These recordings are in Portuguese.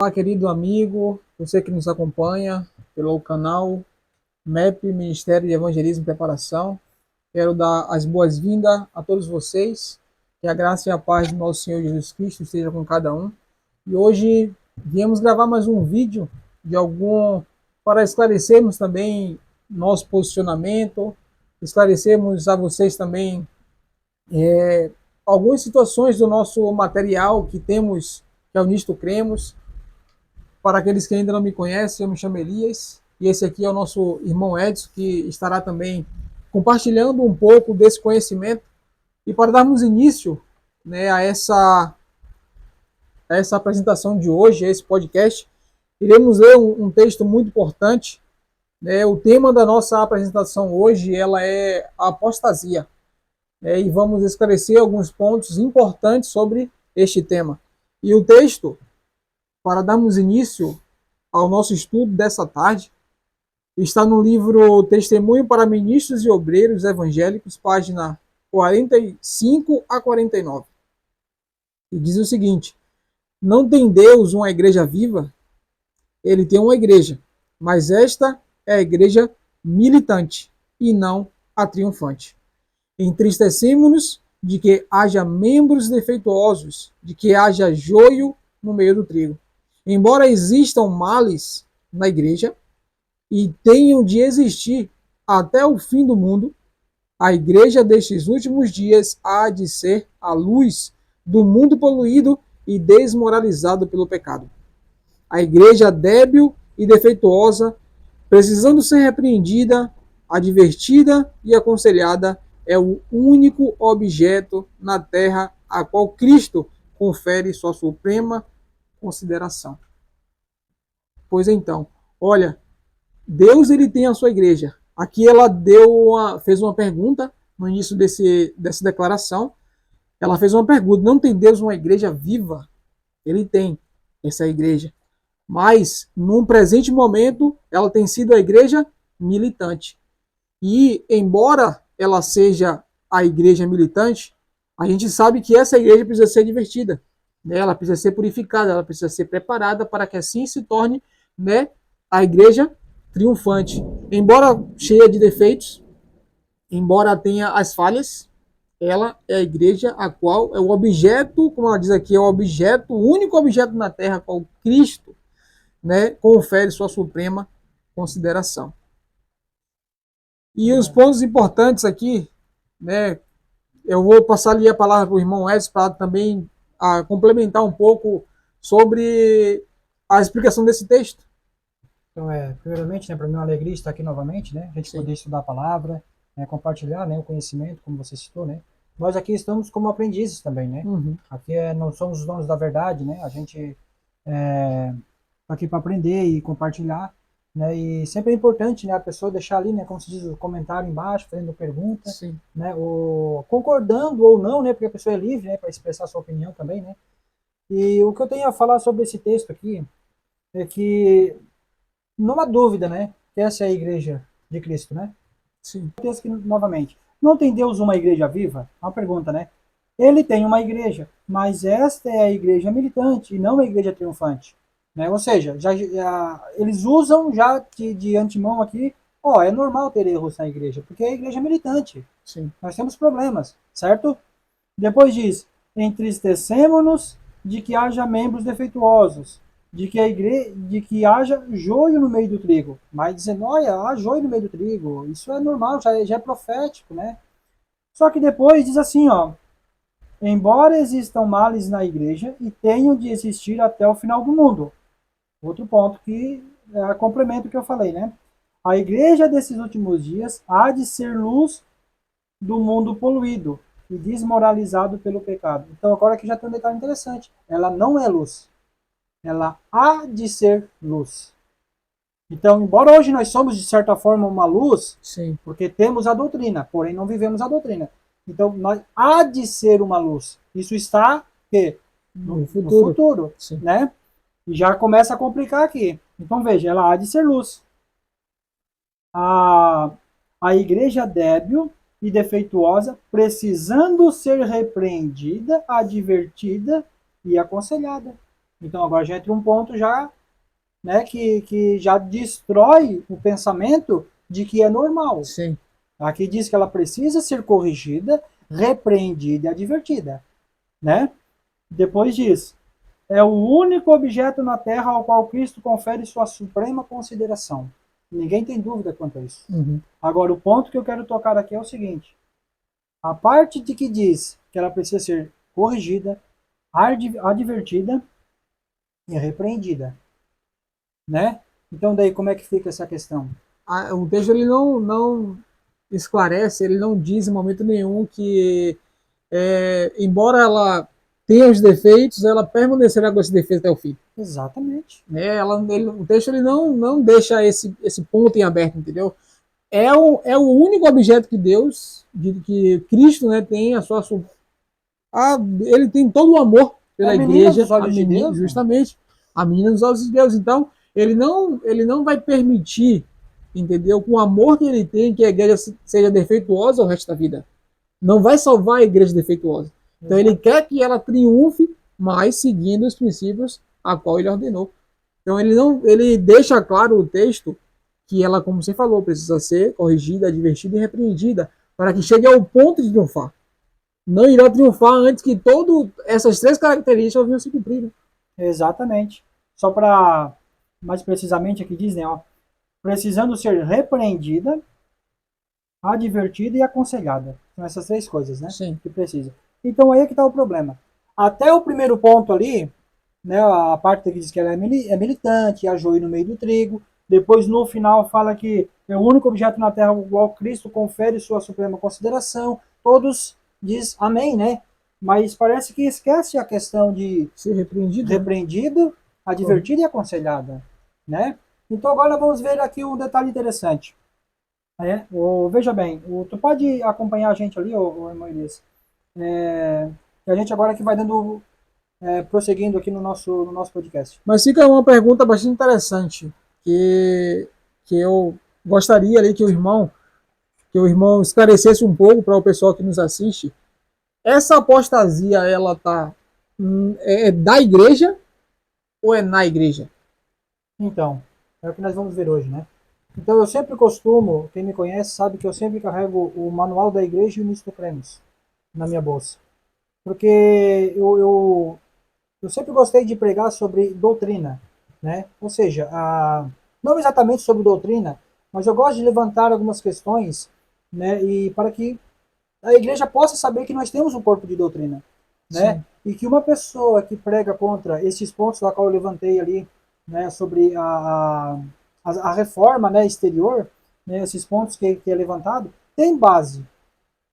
Olá, querido amigo, você que nos acompanha pelo canal MEP, Ministério de Evangelismo e Preparação. Quero dar as boas-vindas a todos vocês. Que a graça e a paz do nosso Senhor Jesus Cristo esteja com cada um. E hoje viemos gravar mais um vídeo para esclarecermos também nosso posicionamento, esclarecermos a vocês também algumas situações do nosso material que temos, que é o Nisto Cremos. Para aqueles que ainda não me conhecem, eu me chamo Elias e esse aqui é o nosso irmão Edson, que estará também compartilhando um pouco desse conhecimento. E para darmos início, né, a essa apresentação de hoje, a esse podcast, iremos ler um texto muito importante. Né? O tema da nossa apresentação hoje ela é a apostasia. Né? E vamos esclarecer alguns pontos importantes sobre este tema. E o texto, para darmos início ao nosso estudo dessa tarde, está no livro Testemunho para Ministros e Obreiros Evangélicos, página 45 a 49. E diz o seguinte: não tem Deus uma igreja viva? Ele tem uma igreja, mas esta é a igreja militante e não a triunfante. Entristecemos-nos de que haja membros defeituosos, de que haja joio no meio do trigo. Embora existam males na igreja e tenham de existir até o fim do mundo, a igreja destes últimos dias há de ser a luz do mundo poluído e desmoralizado pelo pecado. A igreja débil e defeituosa, precisando ser repreendida, advertida e aconselhada, é o único objeto na terra a qual Cristo confere sua suprema consideração. Pois então, olha, Deus ele tem a sua igreja. Aqui ela fez uma pergunta no início dessa declaração. Ela fez uma pergunta: não tem Deus uma igreja viva? Ele tem essa igreja. Mas, num presente momento, ela tem sido a igreja militante. E, embora ela seja a igreja militante, a gente sabe que essa igreja precisa ser divertida. Né? Ela precisa ser purificada, ela precisa ser preparada para que assim se torne, né, a igreja triunfante. Embora cheia de defeitos, embora tenha as falhas, ela é a igreja a qual é o objeto, como ela diz aqui, é o objeto, o único objeto na terra a qual Cristo, né, confere sua suprema consideração. E os pontos importantes aqui, né, eu vou passar ali a palavra para o irmão Edson para também complementar um pouco sobre a explicação desse texto. Então, primeiramente, né, para mim é uma alegria estar aqui novamente, né, a gente poder estudar a palavra, né, compartilhar, né, o conhecimento, como você citou, né. Nós aqui estamos como aprendizes também, né. Aqui não somos os donos da verdade, né, a gente está aqui para aprender e compartilhar, né, e sempre é importante, né, a pessoa deixar ali, né, como se diz, o comentário embaixo, fazendo pergunta, Sim. né, ou concordando ou não, né, porque a pessoa é livre, né, para expressar sua opinião também, né. E o que eu tenho a falar sobre esse texto aqui é que não há dúvida, né, que essa é a igreja de Cristo, né? Sim. O texto aqui novamente. Não tem Deus uma igreja viva? É uma pergunta, né? Ele tem uma igreja, mas esta é a igreja militante e não a igreja triunfante. Né? Ou seja, eles usam já de antemão aqui, é normal ter erros na igreja, porque é a igreja militante. Sim. Nós temos problemas, certo? Depois diz, entristecemos-nos de que haja membros defeituosos, de que haja joio no meio do trigo. Mas dizendo, olha, há joio no meio do trigo, isso é normal, já é profético, né? Só que depois diz assim, embora existam males na igreja e tenham de existir até o final do mundo. Outro ponto que complementa o que eu falei, né? A igreja desses últimos dias há de ser luz do mundo poluído e desmoralizado pelo pecado. Então agora aqui já tem um detalhe interessante. Ela não é luz. Ela há de ser luz. Então, embora hoje nós somos, de certa forma, uma luz, Sim. porque temos a doutrina, porém não vivemos a doutrina. Então, nós há de ser uma luz. Isso está no futuro, né? E já começa a complicar aqui. Então, veja, ela há de ser luz. A igreja débil e defeituosa, precisando ser repreendida, advertida e aconselhada. Então agora já entra um ponto já, né, que já destrói o pensamento de que é normal. Sim. Aqui diz que ela precisa ser corrigida, repreendida e advertida, né? Depois diz, é o único objeto na Terra ao qual Cristo confere sua suprema consideração. Ninguém tem dúvida quanto a isso. Uhum. Agora, o ponto que eu quero tocar aqui é o seguinte, a parte de que diz que ela precisa ser corrigida, advertida e repreendida, né? Então daí como é que fica essa questão? O texto ele não esclarece, ele não diz em momento nenhum que, embora ela tenha os defeitos, ela permanecerá com esse defeito até o fim. Exatamente. O texto ele não deixa esse ponto em aberto, entendeu? É o único objeto que Deus, que Cristo, né, tem ele tem todo o amor pela É a menina igreja, dos olhos de Deus, né? justamente, a menina dos olhos de Deus. Então, ele não vai permitir, entendeu, com o amor que ele tem, que a igreja seja defeituosa o resto da vida. Não vai salvar a igreja defeituosa. Então, ele quer que ela triunfe, mas seguindo os princípios a qual ele ordenou. Então, ele deixa claro o texto que ela, como você falou, precisa ser corrigida, advertida e repreendida para que chegue ao ponto de triunfar. Não irá triunfar antes que todas essas três características venham se cumprir. Né? Exatamente. Só para mais precisamente aqui diz, né, ó, precisando ser repreendida, advertida e aconselhada. São essas três coisas, né? Sim. Que precisa. Então aí é que está o problema. Até o primeiro ponto ali, né, a parte que diz que ela é militante, a joio no meio do trigo. Depois no final fala que é o único objeto na Terra ao qual Cristo confere sua suprema consideração. Todos diz amém, né? Mas parece que esquece a questão de ser repreendido, advertido e aconselhada, né? Então agora vamos ver aqui um detalhe interessante. Veja bem, tu pode acompanhar a gente ali, irmão Elias? A gente agora que vai dando, prosseguindo aqui no nosso podcast. Mas fica uma pergunta bastante interessante que eu gostaria ali que o irmão esclarecesse um pouco para o pessoal que nos assiste. Essa apostasia, ela é da igreja ou é na igreja? Então, é o que nós vamos ver hoje, né? Então eu sempre costumo, quem me conhece sabe que eu sempre carrego o manual da igreja e o Nisto Cremos na minha bolsa. Porque eu sempre gostei de pregar sobre doutrina, né? Ou seja, não exatamente sobre doutrina, mas eu gosto de levantar algumas questões, né? E para que a igreja possa saber que nós temos um corpo de doutrina, né? Sim. E que uma pessoa que prega contra esses pontos da qual eu levantei ali, né? Sobre a reforma, né? Exterior, né? Esses pontos que é levantado, tem base.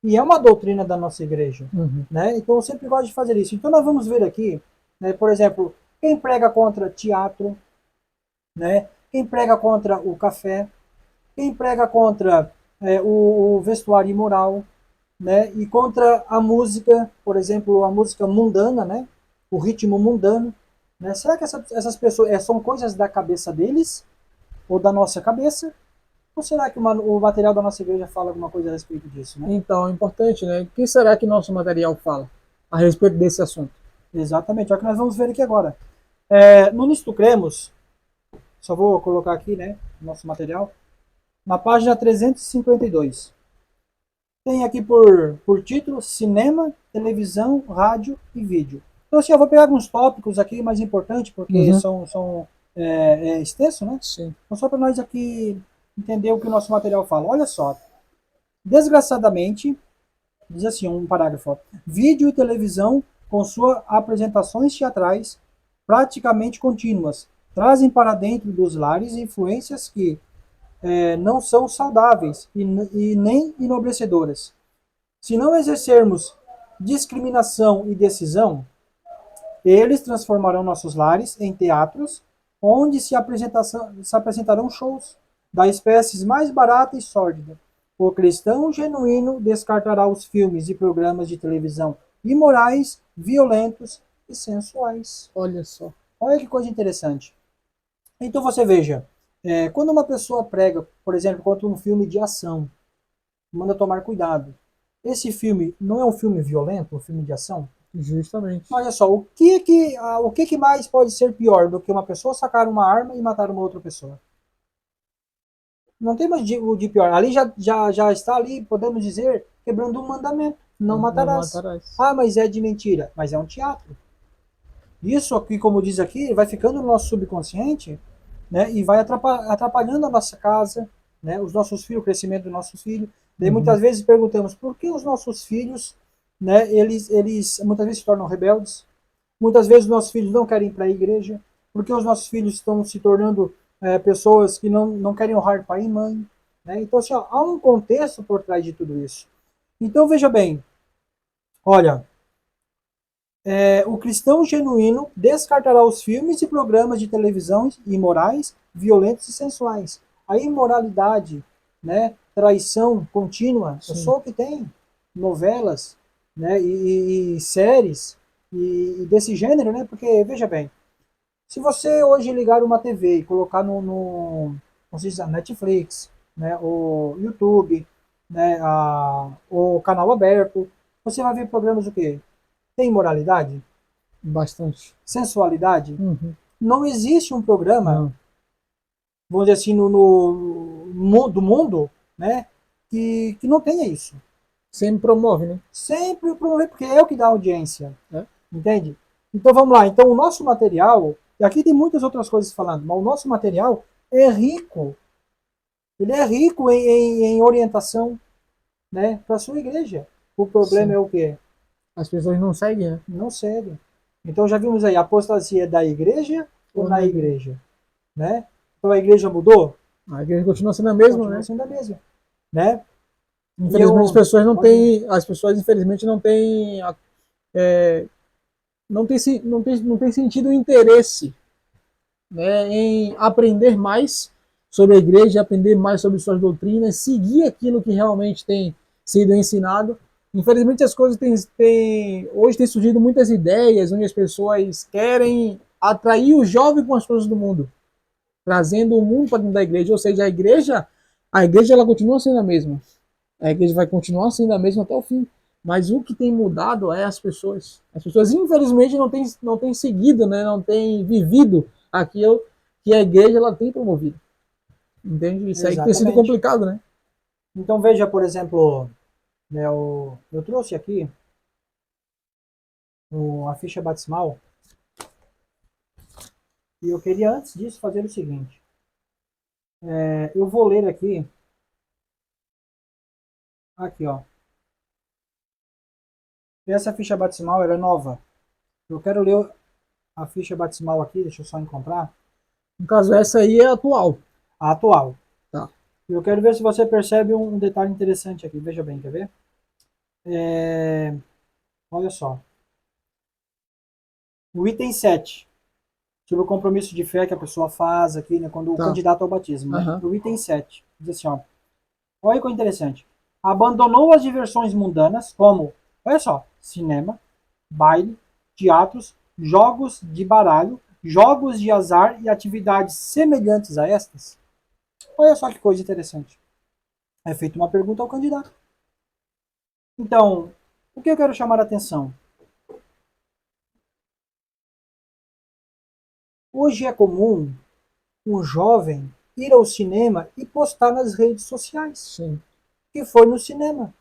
E é uma doutrina da nossa igreja, né? Então eu sempre gosto de fazer isso. Então nós vamos ver aqui, né? Por exemplo, quem prega contra teatro, né? Quem prega contra o café, quem prega contra o vestuário imoral, né? E contra a música, por exemplo, a música mundana, né? O ritmo mundano, né? Será que essas pessoas são coisas da cabeça deles ou da nossa cabeça? Ou será que o material da nossa igreja fala alguma coisa a respeito disso, né? Então, é importante, né? O que será que nosso material fala a respeito desse assunto? Exatamente, é o que nós vamos ver aqui agora. No Nisto Cremos, só vou colocar aqui, né, nosso material, na página 352. Tem aqui por título, cinema, televisão, rádio e vídeo. Então, assim, eu vou pegar alguns tópicos aqui mais importantes, porque são extensos, né? Sim. Então, só para nós aqui entender o que o nosso material fala. Olha só. Desgraçadamente, diz assim, um parágrafo, ó, vídeo e televisão, com suas apresentações teatrais praticamente contínuas, trazem para dentro dos lares influências que não são saudáveis e nem enobrecedoras. Se não exercermos discriminação e decisão, eles transformarão nossos lares em teatros onde se apresentarão shows da espécie mais barata e sórdida. O cristão genuíno descartará os filmes e programas de televisão imorais, violentos e sensuais. Olha só. Olha que coisa interessante. Então você veja, quando uma pessoa prega, por exemplo, contra um filme de ação, manda tomar cuidado. Esse filme não é um filme violento, um filme de ação? Justamente. Olha só, o que que mais pode ser pior do que uma pessoa sacar uma arma e matar uma outra pessoa? Não tem mais o de pior. Ali já está ali, podemos dizer, quebrando um mandamento. Não Não matarás. matarás. Ah, mas é de mentira. Mas é um teatro. Isso aqui, como diz aqui, vai ficando no nosso subconsciente, né? E vai atrapalhando a nossa casa, né? Os nossos filhos, o crescimento dos nossos filhos. Daí Uhum. muitas vezes perguntamos por que os nossos filhos, né? Eles muitas vezes se tornam rebeldes. Muitas vezes os nossos filhos não querem ir para a igreja, porque os nossos filhos estão se tornando pessoas que não querem honrar pai e mãe. Né? Então, assim, ó, há um contexto por trás de tudo isso. Então, veja bem, olha, o cristão genuíno descartará os filmes e programas de televisão imorais, violentos e sensuais. A imoralidade, né, traição contínua, é Sim. só o que tem. Novelas, né, e séries e desse gênero, né? Porque, veja bem, se você hoje ligar uma TV e colocar não sei se é Netflix, né, o YouTube, né, o canal aberto, você vai ver programas o quê? Tem moralidade? Bastante. Sensualidade? Uhum. Não existe um programa, Não. vamos dizer assim, do mundo, né, que não tenha isso. Sempre promove, né? Sempre promover, porque é o que dá audiência. É. Entende? Então vamos lá. Então o nosso material, e aqui tem muitas outras coisas falando, mas o nosso material é rico. Ele é rico em orientação, né, para a sua igreja. O problema Sim. é o quê? As pessoas não seguem, né? Não segue. Então já vimos aí, a apostasia da igreja ou Ou na na igreja. igreja, né? Então a igreja mudou? A igreja continua sendo a mesma, Continua né? sendo a mesma, né? E Infelizmente as eu, pessoas não pode, têm, as pessoas infelizmente não têm, não tem sentido o interesse, né, em aprender mais sobre a igreja, aprender mais sobre suas doutrinas, seguir aquilo que realmente tem sido ensinado. Infelizmente as coisas hoje tem surgido muitas ideias onde as pessoas querem atrair o jovem com as coisas do mundo, trazendo o mundo para dentro da igreja, ou seja, a igreja ela continua sendo a mesma. A igreja vai continuar sendo a mesma até o fim. Mas o que tem mudado é as pessoas. As pessoas, infelizmente, não têm seguido, né? Não têm vivido aquilo que a igreja ela tem promovido. Entende? Isso aí que tem sido exatamente. complicado, né? Então veja, por exemplo, né, eu trouxe aqui a ficha batismal e eu queria antes disso fazer o seguinte. Eu vou ler aqui, ó. Essa ficha batismal ela é nova. Eu quero ler a ficha batismal aqui, deixa eu só encontrar. No caso, essa aí é atual. A atual. Tá. Eu quero ver se você percebe um detalhe interessante aqui. Veja bem, quer ver? Olha só. O item 7 sobre o compromisso de fé que a pessoa faz aqui, né, quando o Tá. candidato ao batismo, né? Aham. O item 7 diz assim, ó. Olha que interessante. Abandonou as diversões mundanas, como, olha só, cinema, baile, teatros, jogos de baralho, jogos de azar e atividades semelhantes a estas. Olha só que coisa interessante. É feita uma pergunta ao candidato. Então, o que eu quero chamar a atenção? Hoje é comum um jovem ir ao cinema e postar nas redes sociais Sim. que foi no cinema.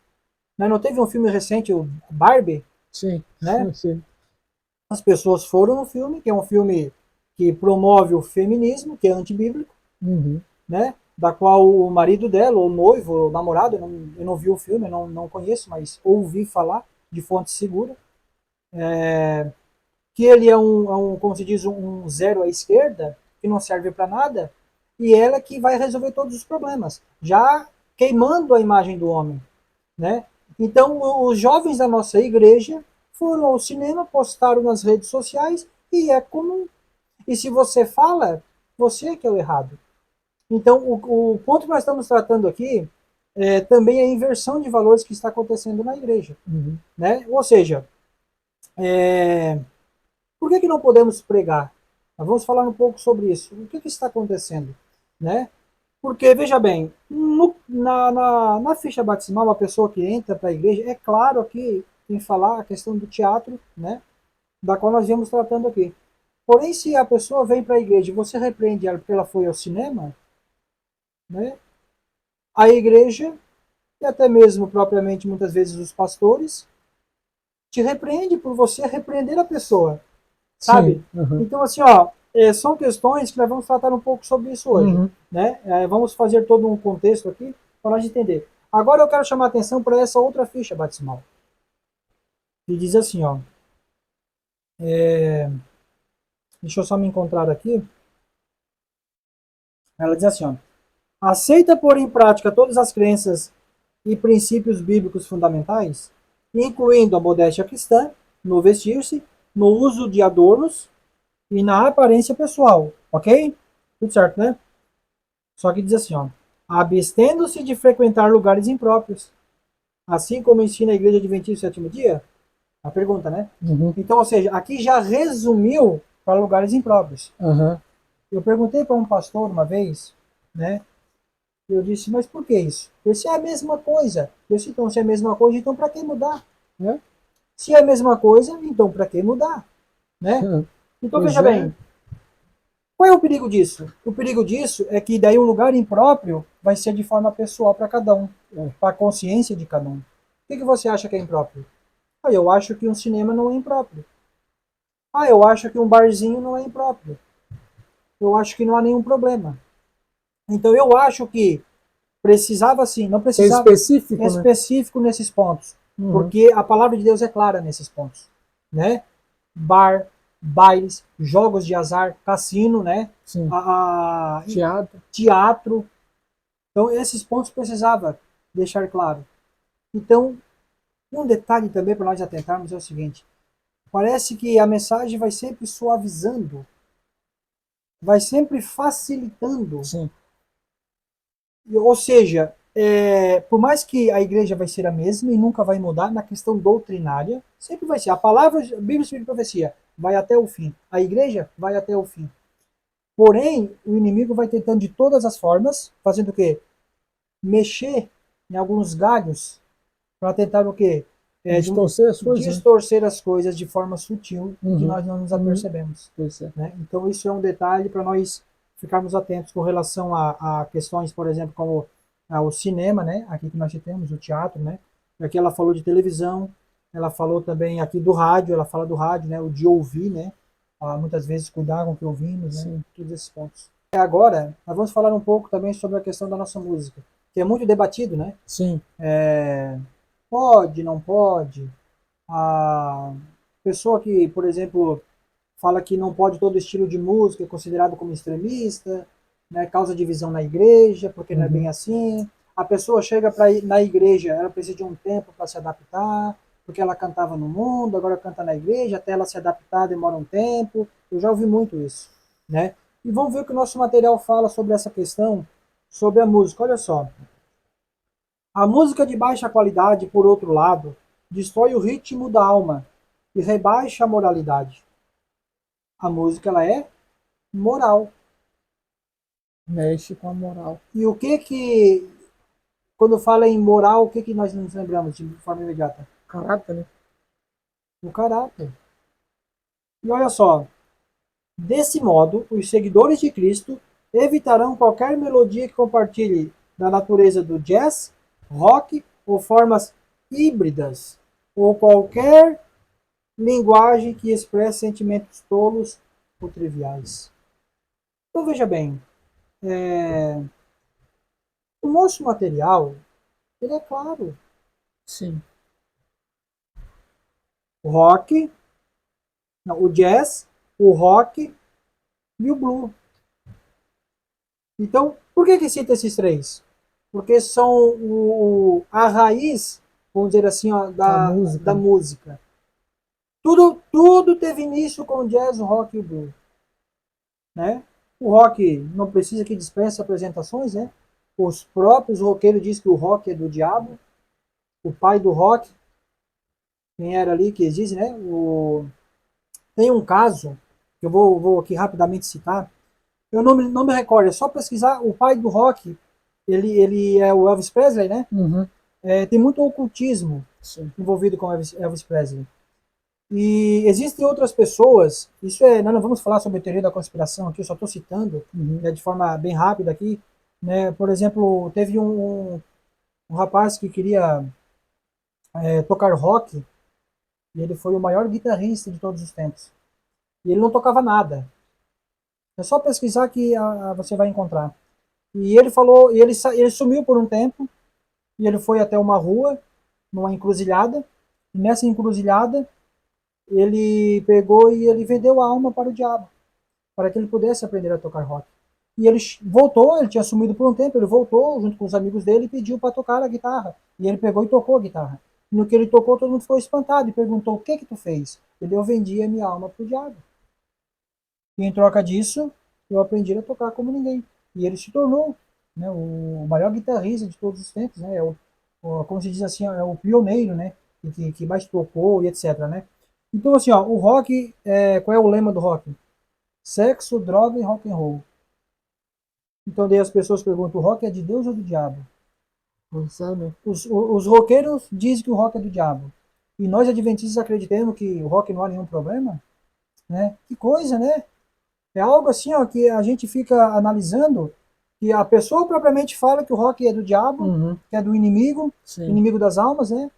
Né? Não teve um filme recente, o Barbie, Sim. né? Sim. As pessoas foram no filme, que é um filme que promove o feminismo, que é antibíblico, Uhum. né? Da qual o marido dela, ou o noivo, ou o namorado, eu não vi o filme, eu não conheço, mas ouvi falar de fonte segura, que ele como se diz, um zero à esquerda, que não serve para nada, e ela que vai resolver todos os problemas, já queimando a imagem do homem, né? Então, os jovens da nossa igreja foram ao cinema, postaram nas redes sociais e é comum. E se você fala, você é que é o errado. Então, o ponto que nós estamos tratando aqui é também a inversão de valores que está acontecendo na igreja, Uhum. né? Ou seja, por que não podemos pregar? Nós vamos falar um pouco sobre isso. O que está acontecendo, né? Porque, veja bem, na ficha batismal, a pessoa que entra para a igreja, é claro que em falar a questão do teatro, né? Da qual nós viemos tratando aqui. Porém, se a pessoa vem para a igreja e você repreende ela porque ela foi ao cinema, né? A igreja, e até mesmo propriamente muitas vezes os pastores, te repreende por você repreender a pessoa, sabe? Uhum. Então, assim, são questões que nós vamos tratar um pouco sobre isso hoje, Uhum. né? Vamos fazer todo um contexto aqui para nós entender. Agora eu quero chamar a atenção para essa outra ficha batismal, que diz assim, deixa eu só me encontrar aqui. Ela diz assim, aceita pôr em prática todas as crenças e princípios bíblicos fundamentais, incluindo a modéstia cristã, no vestir-se, no uso de adornos e na aparência pessoal, ok? Tudo certo, né? Só que diz assim, abstendo-se de frequentar lugares impróprios, assim como ensina a Igreja Adventista do Sétimo Dia? A pergunta, né? Uhum. Então, ou seja, aqui já resumiu para lugares impróprios. Uhum. Eu perguntei para um pastor uma vez, né? Eu disse, mas por que isso? Se é a mesma coisa. Eu disse, então, se é a mesma coisa, então para que mudar? Né? Se é a mesma coisa, então para que mudar? Né? Então, Pois veja bem, qual é o perigo disso? O perigo disso é que daí um lugar impróprio vai ser de forma pessoal para cada um, para a consciência de cada um. O que você acha que é impróprio? Eu acho que um cinema não é impróprio. Eu acho que um barzinho não é impróprio. Eu acho que não há nenhum problema. Então eu acho que precisava sim, não ser precisava específico, né? específico nesses pontos, Uhum. porque a palavra de Deus é clara nesses pontos, né? Bar, bailes, jogos de azar, cassino, né? Sim. Teatro. Teatro. Então esses pontos precisava deixar claro. Então, um detalhe também para nós atentarmos é o seguinte: parece que a mensagem vai sempre suavizando, vai sempre facilitando. Sim. Ou seja, por mais que a igreja vai ser a mesma e nunca vai mudar na questão doutrinária, sempre vai ser. A palavra, Bíblia, Espírito e Profecia, vai até o fim. A igreja vai até o fim. Porém, o inimigo vai tentando de todas as formas, fazendo o quê? Mexer em alguns galhos para tentar o quê? Distorcer as coisas. Distorcer as coisas de forma sutil que nós não nos apercebemos. Né? Então, isso é um detalhe para nós ficarmos atentos com relação a questões, por exemplo, como o cinema, né? Aqui que nós temos, o teatro, né? Aqui ela falou de televisão, ela falou também aqui do rádio, ela fala do rádio, né? O de ouvir, né? Muitas vezes cuidar com o que ouvimos, né? Todos esses pontos. Agora, nós vamos falar um pouco também sobre a questão da nossa música, que é muito debatido, né? Sim. Pode, não pode. A pessoa que, por exemplo, fala que não pode todo estilo de música, é considerado como extremista, né, causa divisão na igreja, porque não é bem assim. A pessoa chega na igreja, ela precisa de um tempo para se adaptar, porque ela cantava no mundo, agora canta na igreja, até ela se adaptar demora um tempo. Eu já ouvi muito isso, né? E vamos ver o que o nosso material fala sobre essa questão, sobre a música. Olha só. A música de baixa qualidade, por outro lado, destrói o ritmo da alma e rebaixa a moralidade. A música ela é moral. Mexe com a moral. E o que quando fala em moral, o que nós nos lembramos de forma imediata? Caráter, né? O caráter. E olha só, desse modo, os seguidores de Cristo evitarão qualquer melodia que compartilhe da natureza do jazz, rock ou formas híbridas, ou qualquer linguagem que expresse sentimentos tolos ou triviais. Então veja bem, o nosso material, ele é claro. Sim. O rock, não, o jazz, o rock e o blues. Então, por que cita esses três? Porque são a raiz, vamos dizer assim, da música. Tudo teve início com o jazz, o rock e o blues. Né? O rock não precisa que dispense apresentações, né? Os próprios roqueiros dizem que o rock é do diabo. O pai do rock, quem era ali que eles dizem, né? Tem um caso, que eu vou aqui rapidamente citar. Eu não me recordo, é só pesquisar. O pai do rock, ele é o Elvis Presley, né? Uhum. Tem muito ocultismo. Sim. envolvido com Elvis Presley. E existem outras pessoas, nós não vamos falar sobre a teoria da conspiração aqui, eu só estou citando, né, de forma bem rápida aqui, né? Por exemplo, teve um rapaz que queria tocar rock, e ele foi o maior guitarrista de todos os tempos. E ele não tocava nada. É só pesquisar que você vai encontrar. E ele falou, ele sumiu por um tempo, e ele foi até uma rua, numa encruzilhada, e nessa encruzilhada ele pegou e ele vendeu a alma para o diabo, para que ele pudesse aprender a tocar rock. E ele voltou, ele tinha sumido por um tempo, ele voltou junto com os amigos dele e pediu para tocar a guitarra. E ele pegou e tocou a guitarra. No que ele tocou, todo mundo ficou espantado e perguntou: o que tu fez? Eu vendi a minha alma para o diabo. E em troca disso, eu aprendi a tocar como ninguém. E ele se tornou, né, o maior guitarrista de todos os tempos, né? Como se diz assim, é o pioneiro, né? Que mais tocou e etc, né? Então, assim, ó, o rock, qual é o lema do rock? Sexo, droga e rock and roll. Então, daí as pessoas perguntam: o rock é de Deus ou do diabo? Os roqueiros dizem que o rock é do diabo. E nós, adventistas, acreditamos que o rock não há nenhum problema? Né? Que coisa, né? É algo assim, ó, que a gente fica analisando, que a pessoa propriamente fala que o rock é do diabo, que é do inimigo, Sim. inimigo das almas, né?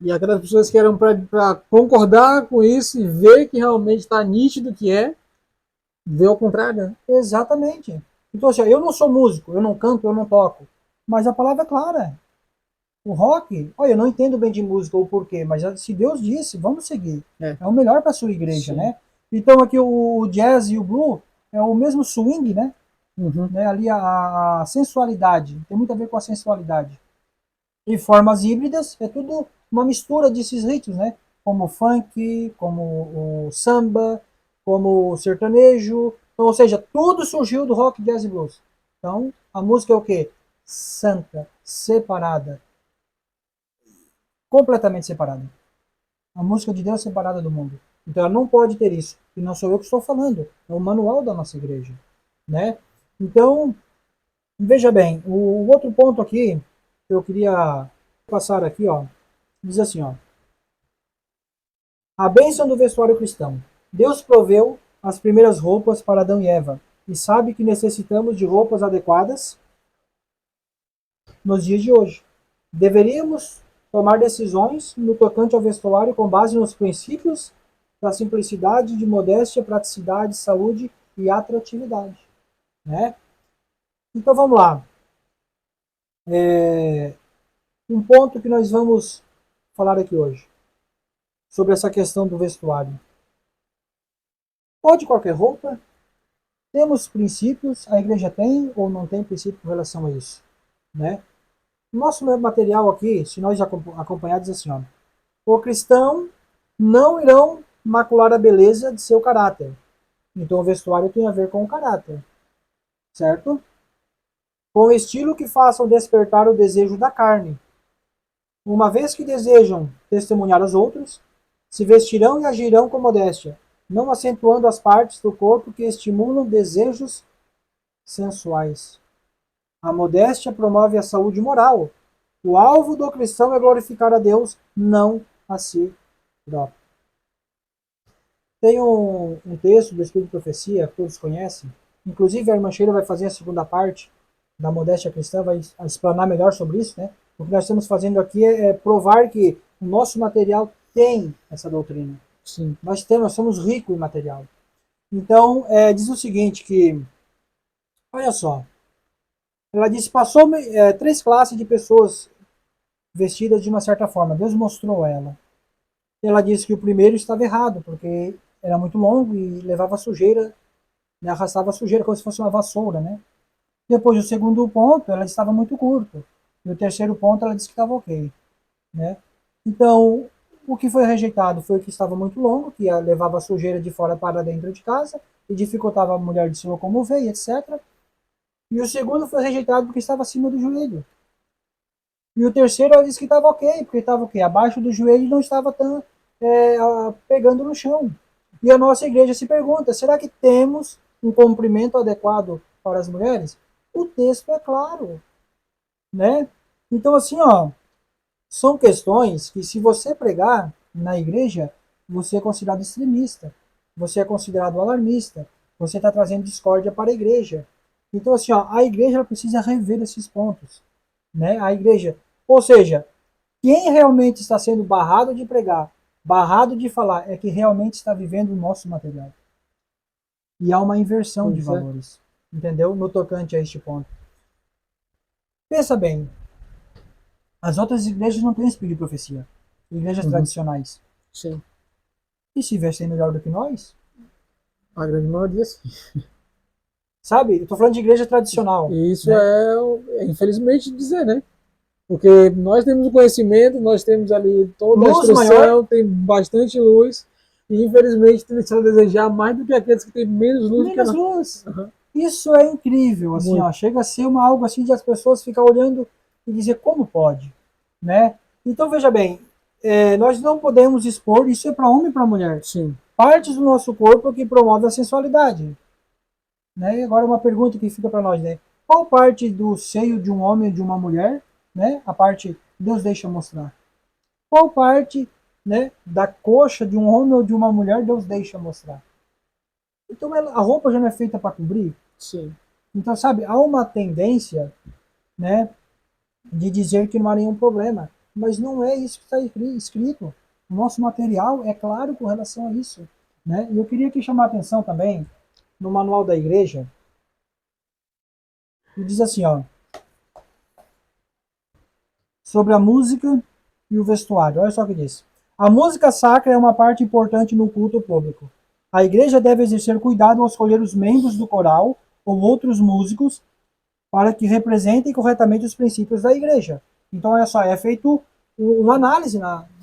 E aquelas pessoas que eram para concordar com isso e ver que realmente está nítido que ver ao contrário, né? Exatamente. Então, assim, ó, eu não sou músico, eu não canto, eu não toco, mas a palavra é clara. O rock, olha, eu não entendo bem de música ou porquê, mas se Deus disse, vamos seguir. É o melhor para a sua igreja, né? Então aqui o jazz e o blues é o mesmo swing, né? Né? Ali a sensualidade, tem muito a ver com a sensualidade. E formas híbridas é tudo uma mistura desses ritmos, né? Como o funk, como o samba, como o sertanejo. Então, ou seja, tudo surgiu do rock, jazz e blues. Então, a música é o quê? Santa, separada, completamente separada. A música de Deus é separada do mundo. Então ela não pode ter isso. E não sou eu que estou falando, é o manual da nossa igreja, né? Então, veja bem, o outro ponto aqui que eu queria passar aqui, ó, diz assim, ó: a bênção do vestuário cristão. Deus proveu as primeiras roupas para Adão e Eva e sabe que necessitamos de roupas adequadas nos dias de hoje. Deveríamos tomar decisões no tocante ao vestuário com base nos princípios da simplicidade, de modéstia, praticidade, saúde e atratividade, né? Então vamos lá. Um ponto que nós vamos falar aqui hoje sobre essa questão do vestuário. Pode qualquer roupa? Temos princípios? A igreja tem ou não tem princípio com relação a isso, né? Nosso material aqui, se nós acompanhar, diz assim, ó: o cristão não irão macular a beleza de seu caráter. Então o vestuário tem a ver com o caráter, certo? Com o estilo que façam despertar o desejo da carne. Uma vez que desejam testemunhar aos outros, se vestirão e agirão com modéstia, não acentuando as partes do corpo que estimulam desejos sensuais. A modéstia promove a saúde moral. O alvo do cristão é glorificar a Deus, não a si próprio. Tem um texto do Espírito de Profecia, que todos conhecem. Inclusive, a irmã Sheila vai fazer a segunda parte da modéstia cristã, vai explanar melhor sobre isso, né? O que nós estamos fazendo aqui é provar que o nosso material tem essa doutrina. Sim. Nós somos ricos em material. Então, diz o seguinte, que, olha só, ela disse, passou 3 classes de pessoas vestidas de uma certa forma. Deus mostrou a ela. Ela disse que o primeiro estava errado, porque era muito longo e levava sujeira, né, arrastava sujeira como se fosse uma vassoura, né? Depois, o segundo ponto, ela estava muito curto. E o terceiro ponto, ela disse que estava ok, né? Então, o que foi rejeitado foi o que estava muito longo, que levava sujeira de fora para dentro de casa e dificultava a mulher de se locomover e etc. E o segundo foi rejeitado porque estava acima do joelho. E o terceiro, ela disse que estava ok, porque estava o quê? Abaixo do joelho e não estava tão pegando no chão. E a nossa igreja se pergunta, será que temos um comprimento adequado para as mulheres? O texto é claro, né? Então, assim, ó, são questões que, se você pregar na igreja, você é considerado extremista, você é considerado alarmista, você está trazendo discórdia para a igreja. Então, assim, ó, a igreja precisa rever esses pontos, né? A igreja, ou seja, quem realmente está sendo barrado de pregar, barrado de falar, é que realmente está vivendo o nosso material. E há uma inversão de Pois é. valores, entendeu? No tocante a este ponto. Pensa bem, as outras igrejas não têm espírito de profecia, igrejas Uhum. tradicionais. Sim. E se vestem melhor do que nós? A grande maioria, sim. Sabe? Eu tô falando de igreja tradicional, E isso né? infelizmente, dizer, né? Porque nós temos o conhecimento, nós temos ali toda a Luz maior, instrução, tem bastante luz, e infelizmente tem deixado a desejar mais do que aqueles que têm menos luz do que menos nós. luz. Uhum. Isso é incrível, assim, ó. Muito. Chega a ser algo assim de as pessoas ficam olhando e dizer como pode, né? Então veja bem, nós não podemos expor, isso é para homem e para mulher, Sim. partes do nosso corpo que promovem a sensualidade, né? E agora uma pergunta que fica para nós, né? Qual parte do seio de um homem ou de uma mulher, né? A parte Deus deixa mostrar. Qual parte, né, da coxa de um homem ou de uma mulher Deus deixa mostrar? Então a roupa já não é feita para cobrir. Sim. Então, sabe, há uma tendência, né, de dizer que não há nenhum problema, mas não é isso que está escrito. O nosso material é claro com relação a isso, né? E eu queria aqui chamar a atenção também no manual da igreja, que diz assim, ó, sobre a música e o vestuário. Olha só o que diz. A música sacra é uma parte importante no culto público. A igreja deve exercer cuidado ao escolher os membros do coral ou outros músicos para que representem corretamente os princípios da igreja. Então, olha só, é feito uma análise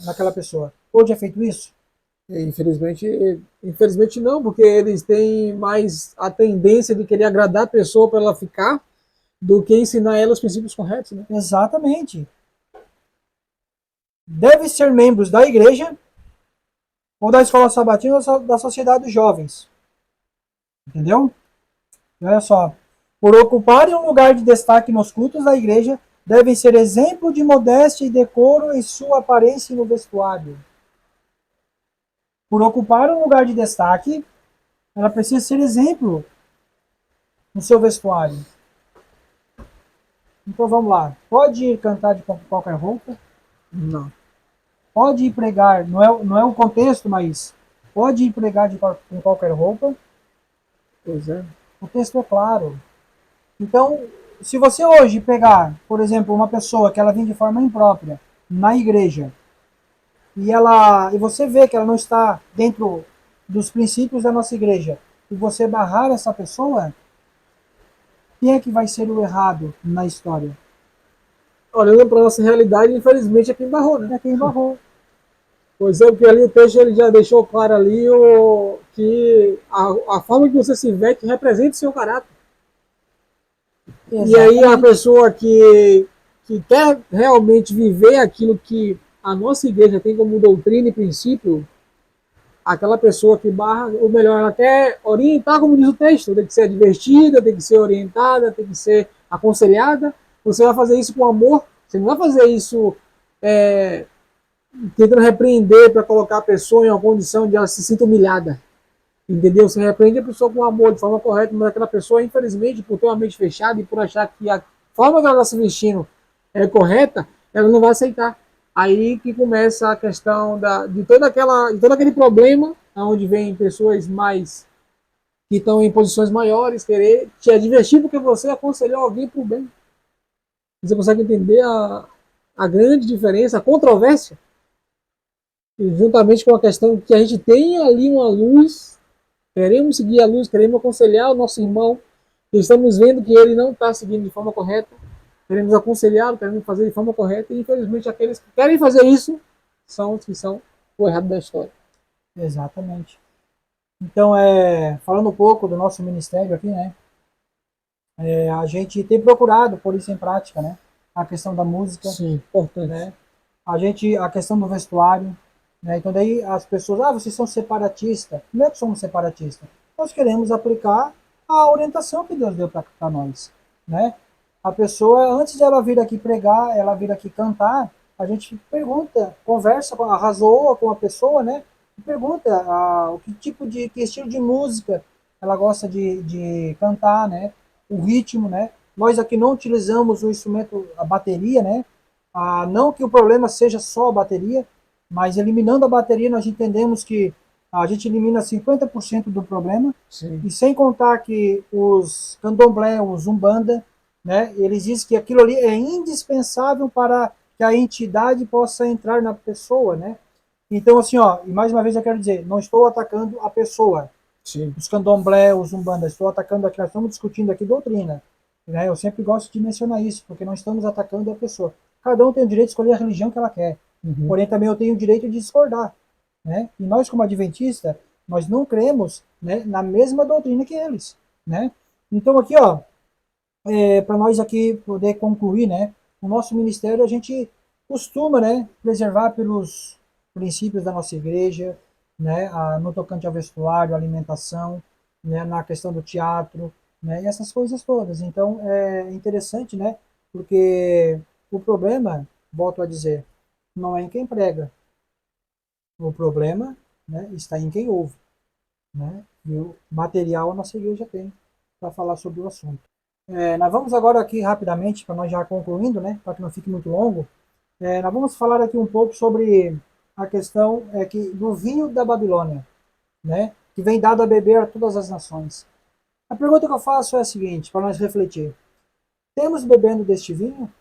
naquela pessoa. Hoje é feito isso? Infelizmente não, porque eles têm mais a tendência de querer agradar a pessoa para ela ficar do que ensinar ela os princípios corretos, né? Exatamente. Deve ser membros da igreja ou da escola sabatina ou da sociedade dos jovens. Entendeu? E olha só. Por ocuparem um lugar de destaque nos cultos da igreja, devem ser exemplo de modéstia e decoro em sua aparência e no vestuário. Por ocupar um lugar de destaque, ela precisa ser exemplo no seu vestuário. Então vamos lá. Pode ir cantar de qualquer roupa? Não. Pode ir pregar, não é o contexto, mas pode ir pregar com qualquer roupa? Pois é. O texto é claro. Então, se você hoje pegar, por exemplo, uma pessoa que ela vem de forma imprópria na igreja e você vê que ela não está dentro dos princípios da nossa igreja e você barrar essa pessoa, quem é que vai ser o errado na história? Olhando para a nossa realidade, infelizmente é quem barrou, né? É quem barrou. Pois é, porque ali o texto ele já deixou claro ali que a forma que você se veste representa o seu caráter. E aí a Exatamente. pessoa que quer realmente viver aquilo que a nossa igreja tem como doutrina e princípio, aquela pessoa que barra, ou melhor, ela quer orientar, como diz o texto, tem que ser advertida, tem que ser orientada, tem que ser aconselhada. Você vai fazer isso com amor, você não vai fazer isso é, tentando repreender para colocar a pessoa em uma condição de ela se sinta humilhada. Entendeu? Você repreende a pessoa com amor, de forma correta, mas aquela pessoa, infelizmente, por ter uma mente fechada e por achar que a forma que ela está se vestindo é correta, ela não vai aceitar. Aí que começa a questão de todo aquele problema, onde vem pessoas mais que estão em posições maiores, querer te advertir porque você aconselhou alguém para o bem. Você consegue entender a grande diferença, a controvérsia? E juntamente com a questão que a gente tem ali uma luz, queremos seguir a luz, queremos aconselhar o nosso irmão, e estamos vendo que ele não está seguindo de forma correta, queremos aconselhá-lo, queremos fazer de forma correta, e infelizmente aqueles que querem fazer isso são os que são o errado da história. Exatamente. Então, falando um pouco do nosso ministério aqui, né? A gente tem procurado pôr isso em prática, né? A questão da música, Sim, importante. né? A questão do vestuário, né? Então daí as pessoas, vocês são separatistas. Não é que somos separatistas. Nós queremos aplicar a orientação que Deus deu para nós, né? A pessoa, antes de ela vir aqui pregar, ela vir aqui cantar, a gente pergunta, conversa, arrazoa com a pessoa, né? E pergunta o que tipo de, que estilo de música ela gosta de cantar, né? O ritmo, né? Nós aqui não utilizamos o instrumento, a bateria, né? Não que o problema seja só a bateria, mas eliminando a bateria nós entendemos que a gente elimina 50% do problema. Sim. E sem contar que os candomblé, os umbanda, né? Eles dizem que aquilo ali é indispensável para que a entidade possa entrar na pessoa, né? Então, assim, ó, e mais uma vez eu quero dizer, não estou atacando a pessoa, Sim. os candomblé, os umbanda, estou atacando aqui, nós estamos discutindo aqui doutrina, né? Eu sempre gosto de mencionar isso, porque nós estamos atacando a pessoa. Cada um tem o direito de escolher a religião que ela quer, porém também eu tenho o direito de discordar, né? E nós, como adventista, nós não cremos, né, na mesma doutrina que eles, né? Então aqui, ó, para nós aqui poder concluir, né, o nosso ministério a gente costuma, né, preservar pelos princípios da nossa igreja, né, no tocante ao vestuário, alimentação, né, na questão do teatro, né, e essas coisas todas. Então é interessante, né, porque o problema, volto a dizer, não é em quem prega, o problema, né, está em quem ouve, né, e o material a nossa igreja tem para falar sobre o assunto. Nós vamos agora aqui rapidamente, para nós já concluindo, né, para que não fique muito longo, nós vamos falar aqui um pouco sobre a questão do vinho da Babilônia, né, que vem dado a beber a todas as nações. A pergunta que eu faço é a seguinte, para nós refletir. Temos bebendo deste vinho?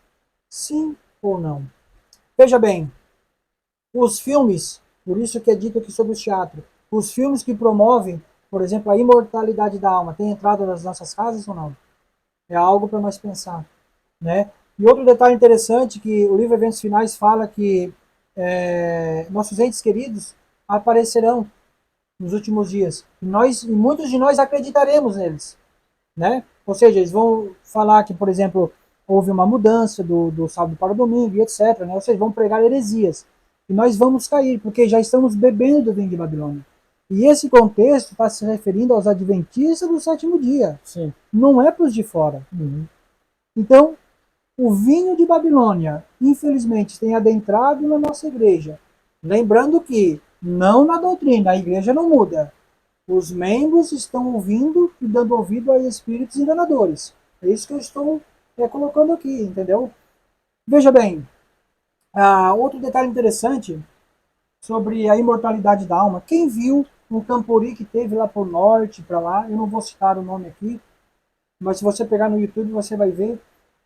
Sim ou não? Veja bem, os filmes, por isso que é dito aqui sobre o teatro, os filmes que promovem, por exemplo, a imortalidade da alma, têm entrado nas nossas casas ou não? É algo para nós pensar, né? E outro detalhe interessante que o livro Eventos Finais fala que nossos entes queridos aparecerão nos últimos dias. E muitos de nós acreditaremos neles, né? Ou seja, eles vão falar que, por exemplo, houve uma mudança do sábado para o domingo e etc. Né? Ou seja, vão pregar heresias. E nós vamos cair, porque já estamos bebendo do vinho de Babilônia. E esse contexto está se referindo aos adventistas do sétimo dia. Sim. Não é para os de fora. Então, o vinho de Babilônia, infelizmente, tem adentrado na nossa igreja. Lembrando que, não na doutrina, a igreja não muda. Os membros estão ouvindo e dando ouvido a espíritos enganadores. É isso que eu estou colocando aqui, entendeu? Veja bem, outro detalhe interessante sobre a imortalidade da alma. Quem viu um Campuri que teve lá por norte, para lá, eu não vou citar o nome aqui, mas se você pegar no YouTube você vai ver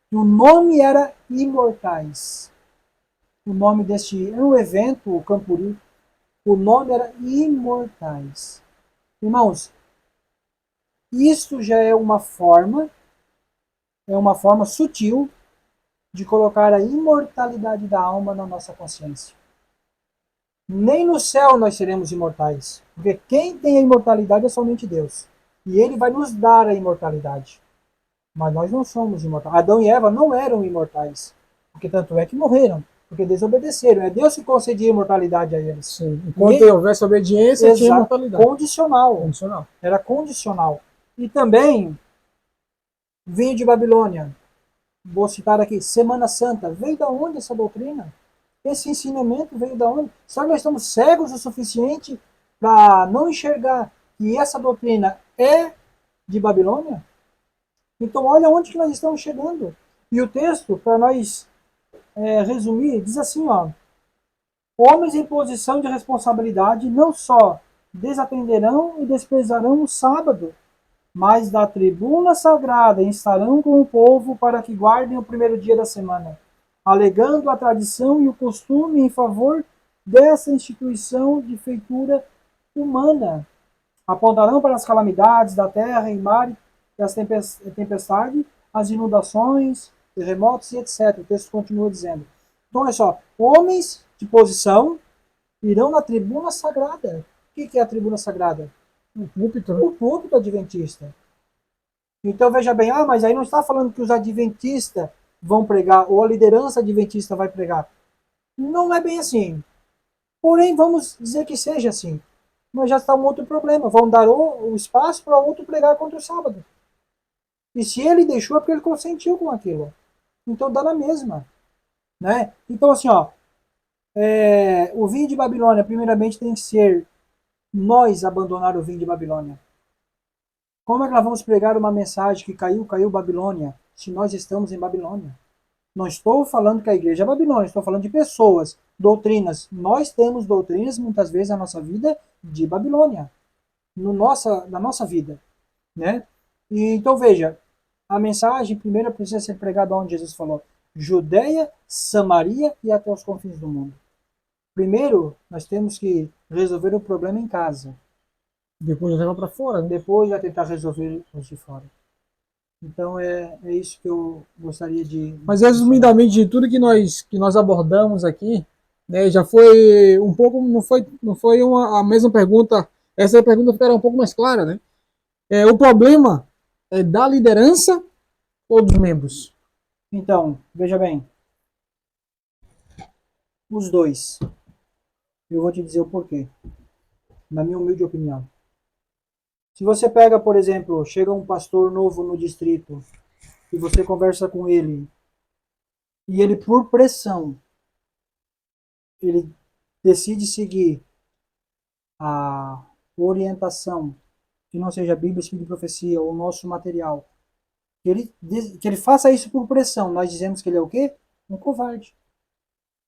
que o nome era Imortais. O nome deste era um evento, o Campuri, o nome era Imortais. Irmãos, isso já é uma forma sutil de colocar a imortalidade da alma na nossa consciência. Nem no céu nós seremos imortais, porque quem tem a imortalidade é somente Deus. E Ele vai nos dar a imortalidade. Mas nós não somos imortais. Adão e Eva não eram imortais, porque tanto é que morreram, porque desobedeceram. É Deus que concedia imortalidade a eles. Sim. Enquanto houvesse obediência, tinha imortalidade. Condicional. Era condicional. E também, vinho de Babilônia. Vou citar aqui, Semana Santa. Veio da onde essa doutrina? Esse ensinamento veio da onde? Será que nós estamos cegos o suficiente para não enxergar que essa doutrina é de Babilônia? Então, olha onde que nós estamos chegando. E o texto, para nós resumir, diz assim, ó. Homens em posição de responsabilidade não só desatenderão e desprezarão o sábado, mas da tribuna sagrada estarão com o povo para que guardem o primeiro dia da semana, alegando a tradição e o costume em favor dessa instituição de feitura humana. Apontarão para as calamidades da terra e mar, das tempestades, as inundações, terremotos e etc. O texto continua dizendo. Então, olha só, homens de posição irão na tribuna sagrada. O que é a tribuna sagrada? O púlpito. O púlpito adventista. Então, veja bem, mas aí não está falando que os adventistas vão pregar, ou a liderança adventista vai pregar. Não é bem assim. Porém, vamos dizer que seja assim. Mas já está um outro problema. Vão dar o espaço para outro pregar contra o sábado. E se ele deixou é porque ele consentiu com aquilo. Então dá na mesma. Né? Então, assim, ó, O vinho de Babilônia, primeiramente, tem que ser nós abandonar o vinho de Babilônia. Como é que nós vamos pregar uma mensagem que caiu Babilônia, se nós estamos em Babilônia? Não estou falando que a igreja é Babilônia, estou falando de pessoas, doutrinas. Nós temos doutrinas, muitas vezes, na nossa vida, de Babilônia, na nossa vida, né? E, então, veja, a mensagem primeiro precisa ser pregada onde Jesus falou: Judeia, Samaria e até os confins do mundo. Primeiro, nós temos que resolver o problema em casa. Depois leva para fora, né? Depois, já tentar resolver os de fora. Então, é isso que eu gostaria de... Mas resumidamente de tudo que nós abordamos aqui, né, já foi um pouco, não foi a mesma pergunta, essa pergunta ficará um pouco mais clara, né? O problema é da liderança ou dos membros? Então, veja bem, os dois. Eu vou te dizer o porquê, na minha humilde opinião. Se você pega, por exemplo, chega um pastor novo no distrito e você conversa com ele e ele, por pressão, ele decide seguir a orientação que não seja Bíblia, Espírito de Profecia ou nosso material, que ele faça isso por pressão, nós dizemos que ele é o quê? Um covarde.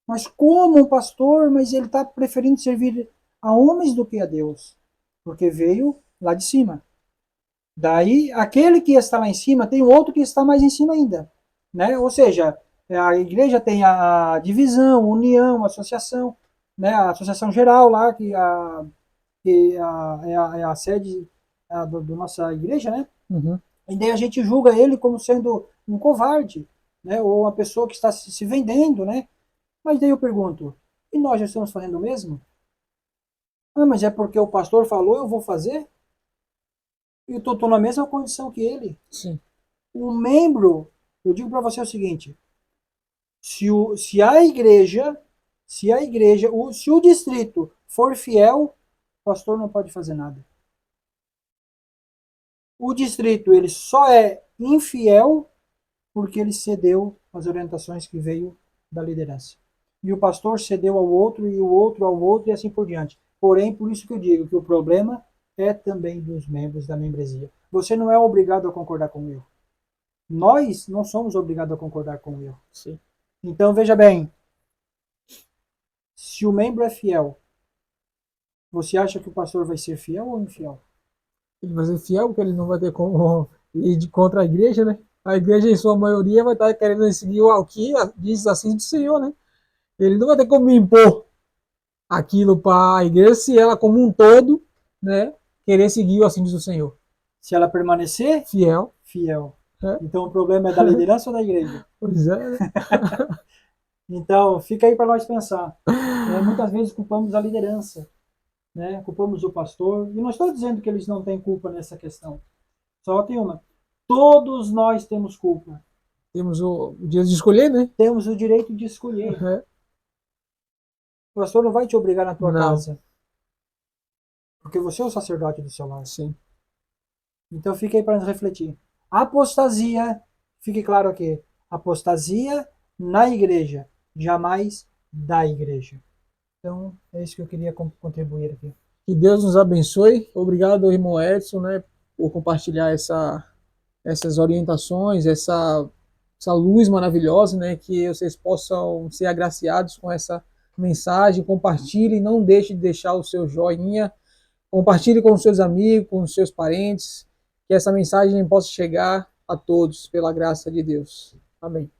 Mas como um pastor, mas ele está preferindo servir a homens do que a Deus, porque veio lá de cima. Daí, aquele que está lá em cima, tem outro que está mais em cima ainda. Né? Ou seja, a igreja tem a divisão, união, associação, né? A associação geral lá, é a sede do nossa igreja, né? Uhum. E daí a gente julga ele como sendo um covarde, né? Ou uma pessoa que está se vendendo, né? Mas daí eu pergunto, e nós já estamos fazendo o mesmo? Ah, mas é porque o pastor falou, eu vou fazer? E eu estou na mesma condição que ele. Sim. O membro, eu digo para você o seguinte, se a igreja, se o distrito for fiel, o pastor não pode fazer nada. O distrito ele só é infiel porque ele cedeu às orientações que veio da liderança. E o pastor cedeu ao outro, e o outro ao outro, e assim por diante. Porém, por isso que eu digo que o problema é também dos membros da membresia. Você não é obrigado a concordar com o erro. Nós não somos obrigados a concordar com o erro. Sim. Então, veja bem, se o membro é fiel, você acha que o pastor vai ser fiel ou infiel? Ele vai ser fiel, porque ele não vai ter como ir contra a igreja, né? A igreja, em sua maioria, vai estar querendo seguir o que diz assim do Senhor, né? Ele não vai ter como impor aquilo para a igreja se ela, como um todo, né, querer seguir o assim diz o Senhor. Se ela permanecer Fiel. fiel. É. Então, o problema é da liderança ou da igreja? Pois é. Então, fica aí para nós pensar. Muitas vezes culpamos a liderança, né? Culpamos o pastor, e não estou dizendo que eles não têm culpa nessa questão. Só tem uma. Todos nós temos culpa. Temos o direito de escolher, né? Temos o direito de escolher. É. O pastor não vai te obrigar na tua Não. casa. Porque você é o sacerdote do seu lar. Sim. Então fica aí para nos refletir. Apostasia, fique claro aqui, apostasia na igreja, jamais da igreja. Então é isso que eu queria contribuir aqui. Que Deus nos abençoe. Obrigado, irmão Edson, né, por compartilhar essas orientações, essa luz maravilhosa, né, que vocês possam ser agraciados com essa mensagem. Compartilhe, não deixe de deixar o seu joinha. Compartilhe com os seus amigos, com os seus parentes, que essa mensagem possa chegar a todos, pela graça de Deus. Amém.